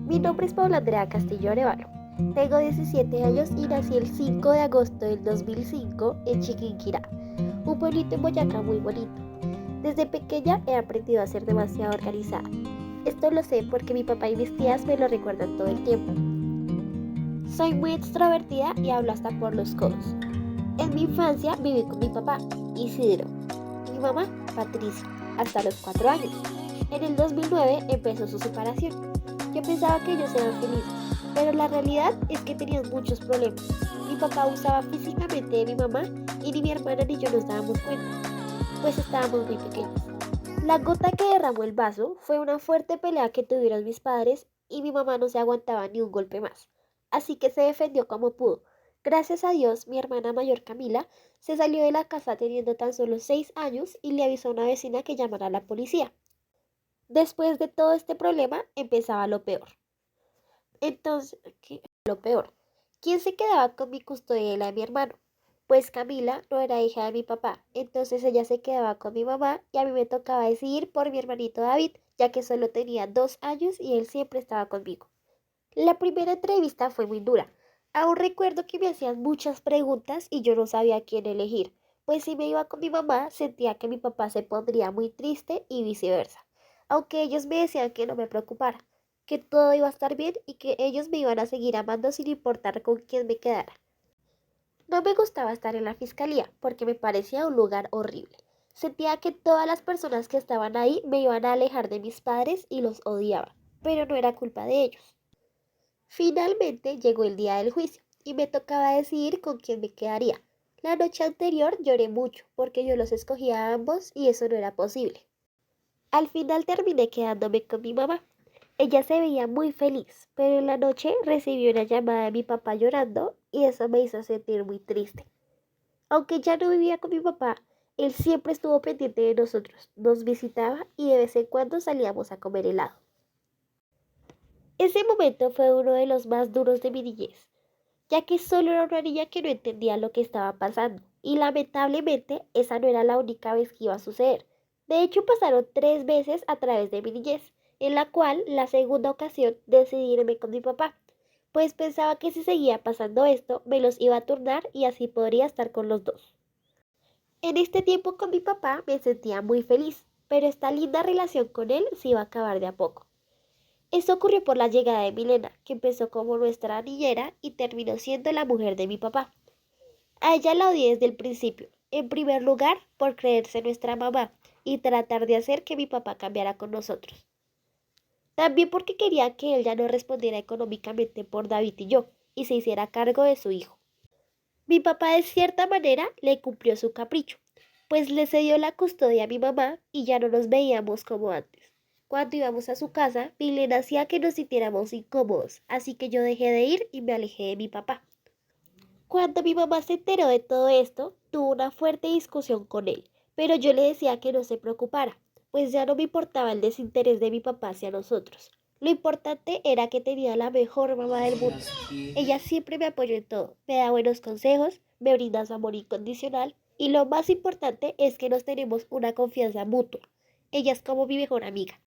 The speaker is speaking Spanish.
Mi nombre es Paula Andrea Castillo Arevalo. Tengo 17 años y nací el 5 de agosto del 2005 en Chiquinquirá, un pueblito en Boyacá muy bonito. Desde pequeña he aprendido a ser demasiado organizada. Esto lo sé porque mi papá y mis tías me lo recuerdan todo el tiempo. Soy muy extrovertida y hablo hasta por los codos. En mi infancia viví con mi papá, Isidro, y mi mamá, Patricia, hasta los 4 años. En el 2009 empezó su separación. Yo pensaba que ellos eran felices, pero la realidad es que tenían muchos problemas. Mi papá abusaba físicamente de mi mamá y ni mi hermana ni yo nos dábamos cuenta, pues estábamos muy pequeños. La gota que derramó el vaso fue una fuerte pelea que tuvieron mis padres y mi mamá no se aguantaba ni un golpe más, así que se defendió como pudo. Gracias a Dios, mi hermana mayor Camila se salió de la casa teniendo tan solo 6 años y le avisó a una vecina que llamara a la policía. Después de todo este problema empezaba lo peor. Entonces, lo peor, ¿quién se quedaba con mi custodia y la de mi hermano? Pues Camila no era hija de mi papá, entonces ella se quedaba con mi mamá y a mí me tocaba decidir por mi hermanito David, ya que solo tenía 2 años y él siempre estaba conmigo. La primera entrevista fue muy dura. Aún recuerdo que me hacían muchas preguntas y yo no sabía a quién elegir, pues si me iba con mi mamá sentía que mi papá se pondría muy triste y viceversa, aunque ellos me decían que no me preocupara, que todo iba a estar bien y que ellos me iban a seguir amando sin importar con quién me quedara. No me gustaba estar en la fiscalía porque me parecía un lugar horrible. Sentía que todas las personas que estaban ahí me iban a alejar de mis padres y los odiaba, pero no era culpa de ellos. Finalmente llegó el día del juicio y me tocaba decidir con quién me quedaría. La noche anterior lloré mucho porque yo los escogía a ambos y eso no era posible. Al final terminé quedándome con mi mamá. Ella se veía muy feliz, pero en la noche recibí una llamada de mi papá llorando y eso me hizo sentir muy triste. Aunque ya no vivía con mi papá, él siempre estuvo pendiente de nosotros, nos visitaba y de vez en cuando salíamos a comer helado. Ese momento fue uno de los más duros de mi niñez, ya que solo era una niña que no entendía lo que estaba pasando, y lamentablemente esa no era la única vez que iba a suceder. De hecho, pasaron 3 veces a través de mi niñez, en la cual la segunda ocasión decidí irme con mi papá, pues pensaba que si seguía pasando esto, me los iba a turnar y así podría estar con los dos. En este tiempo con mi papá me sentía muy feliz, pero esta linda relación con él se iba a acabar de a poco. Esto ocurrió por la llegada de Milena, que empezó como nuestra niñera y terminó siendo la mujer de mi papá. A ella la odié desde el principio, en primer lugar por creerse nuestra mamá y tratar de hacer que mi papá cambiara con nosotros. También porque quería que él ya no respondiera económicamente por David y yo, y se hiciera cargo de su hijo. Mi papá de cierta manera le cumplió su capricho, pues le cedió la custodia a mi mamá y ya no nos veíamos como antes. Cuando íbamos a su casa, Milena hacía que nos sintiéramos incómodos, así que yo dejé de ir y me alejé de mi papá. Cuando mi mamá se enteró de todo esto, tuvo una fuerte discusión con él, pero yo le decía que no se preocupara, pues ya no me importaba el desinterés de mi papá hacia nosotros. Lo importante era que tenía la mejor mamá del mundo. Ella siempre me apoyó en todo, me da buenos consejos, me brinda su amor incondicional y lo más importante es que nos tenemos una confianza mutua. Ella es como mi mejor amiga.